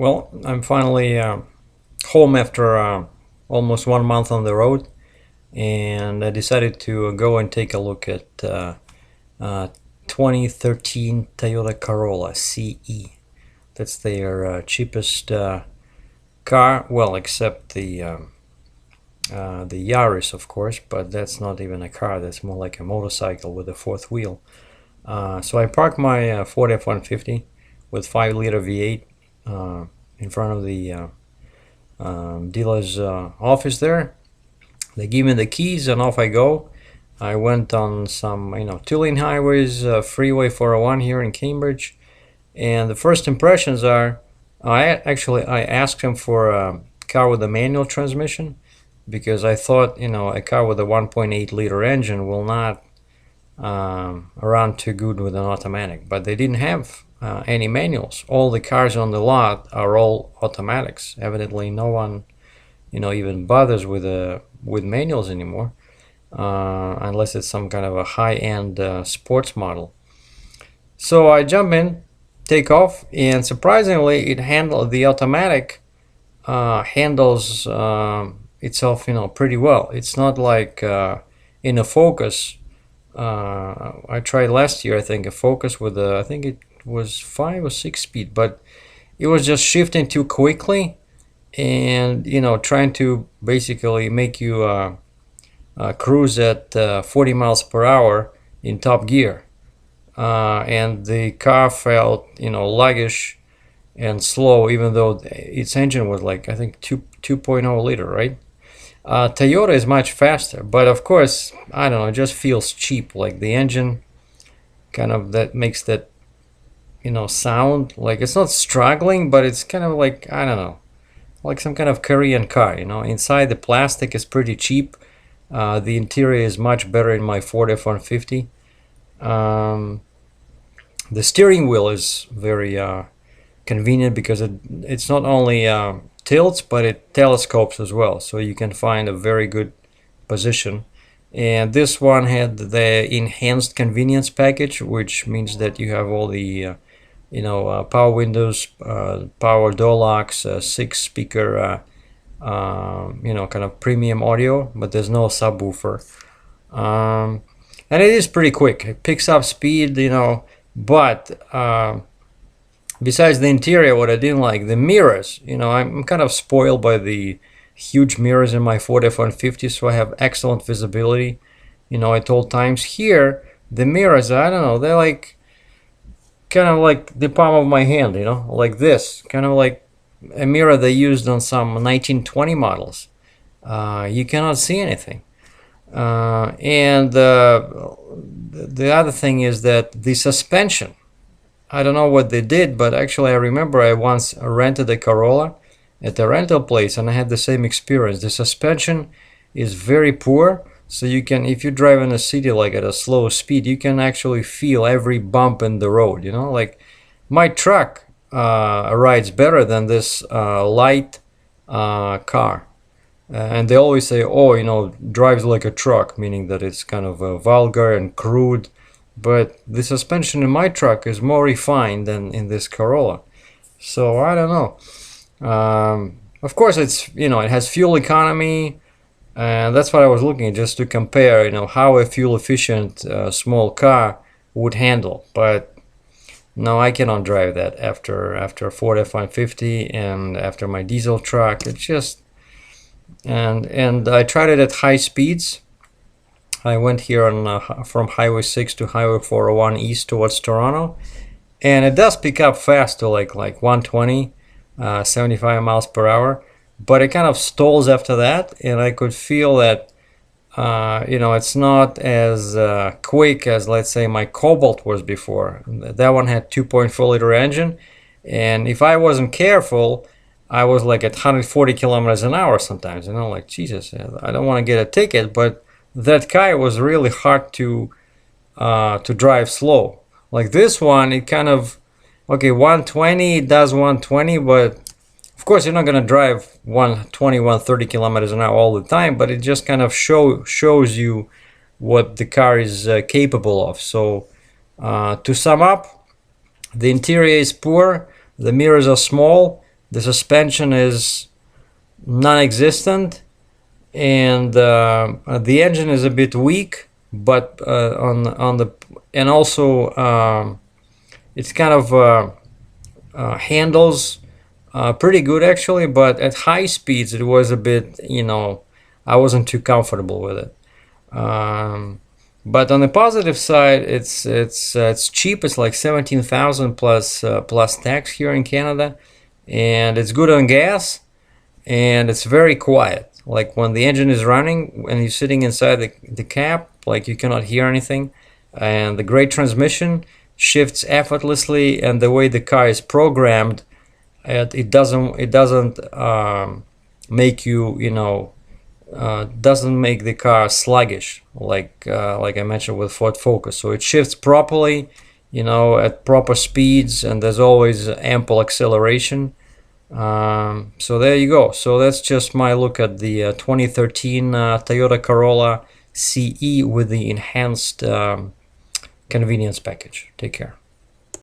Well, I'm finally home after almost 1 month on the road, and I decided to go and take a look at uh, 2013 Toyota Corolla CE. That's their cheapest car, well, except the Yaris, of course, but that's not even a car. That's more like a motorcycle with a fourth wheel. So I parked my Ford F-150 with 5-liter V8 in front of the dealer's office there. They give me the keys and off I go. I went on some, two-lane highways, Freeway 401 here in Cambridge, and the first impressions are, I asked him for a car with a manual transmission because I thought, a car with a 1.8 liter engine will not run too good with an automatic, but they didn't have any manuals. All the cars on the lot are all automatics. Evidently, no one, even bothers with manuals anymore, unless it's some kind of a high-end sports model. So I jump in, take off, and surprisingly, the automatic handles itself, pretty well. It's not like in a Focus. I tried last year, I think, a Focus with I think it was 5 or 6 speed, but it was just shifting too quickly, and trying to basically make you cruise at 40 miles per hour in top gear, and the car felt sluggish and slow, even though its engine was like, I think, 2.0 liter, right? Toyota is much faster, but of course, I don't know, it just feels cheap. Like the engine kind of that makes that sound like it's not struggling, but it's kind of like, I don't know, like some kind of Korean car. Inside the plastic is pretty cheap. The interior is much better in my Ford F-150. The steering wheel is very convenient because it's not only tilts, but it telescopes as well, so you can find a very good position. And this one had the enhanced convenience package, which means that you have all the power windows, power door locks, 6-speaker kind of premium audio, but there's no subwoofer. And it is pretty quick. It picks up speed, but besides the interior, what I didn't like, the mirrors. I'm kind of spoiled by the huge mirrors in my Ford F-150, so I have excellent visibility, at all times. Here, the mirrors, I don't know, they're like kind of like the palm of my hand, like this, kind of like a mirror they used on some 1920 models. You cannot see anything. And the other thing is that the suspension, I don't know what they did, but actually I remember I once rented a Corolla at a rental place and I had the same experience. The suspension is very poor, so you can, if you drive in a city like at a slow speed, you can actually feel every bump in the road. Like my truck rides better than this light car. And they always say, oh, drives like a truck, meaning that it's kind of vulgar and crude. But the suspension in my truck is more refined than in this Corolla. So I don't know. Of course, it's, it has fuel economy, and that's what I was looking at, just to compare, how a fuel efficient small car would handle. But no, I cannot drive that after Ford F-150 and after my diesel truck. It's just, and I tried it at high speeds. I went here on from Highway 6 to Highway 401 east towards Toronto, and it does pick up fast to like 120, 75 miles per hour, but it kind of stalls after that, and I could feel that it's not as quick as, let's say, my Cobalt was before. That one had 2.4 liter engine, and if I wasn't careful, I was like at 140 kilometers an hour sometimes, like, Jesus, I don't want to get a ticket, but that car was really hard to drive slow. Like this one, it kind of, okay, 120, it does 120, but of course you're not going to drive 120, 130 kilometers an hour all the time, but it just kind of shows you what the car is capable of. So to sum up, the interior is poor, the mirrors are small, The suspension is non-existent, and the engine is a bit weak, but on the and also it's kind of handles pretty good actually, but at high speeds it was a bit, I wasn't too comfortable with it. But on the positive side, it's cheap. It's like 17,000 plus tax here in Canada, and it's good on gas, and it's very quiet. Like when the engine is running and you're sitting inside the cab, like you cannot hear anything. And the great transmission shifts effortlessly, and the way the car is programmed, it doesn't make doesn't make the car sluggish like I mentioned with Ford Focus. So it shifts properly, at proper speeds, and there's always ample acceleration. So there you go. So that's just my look at the 2013 Toyota Corolla CE with the enhanced convenience package. Take care.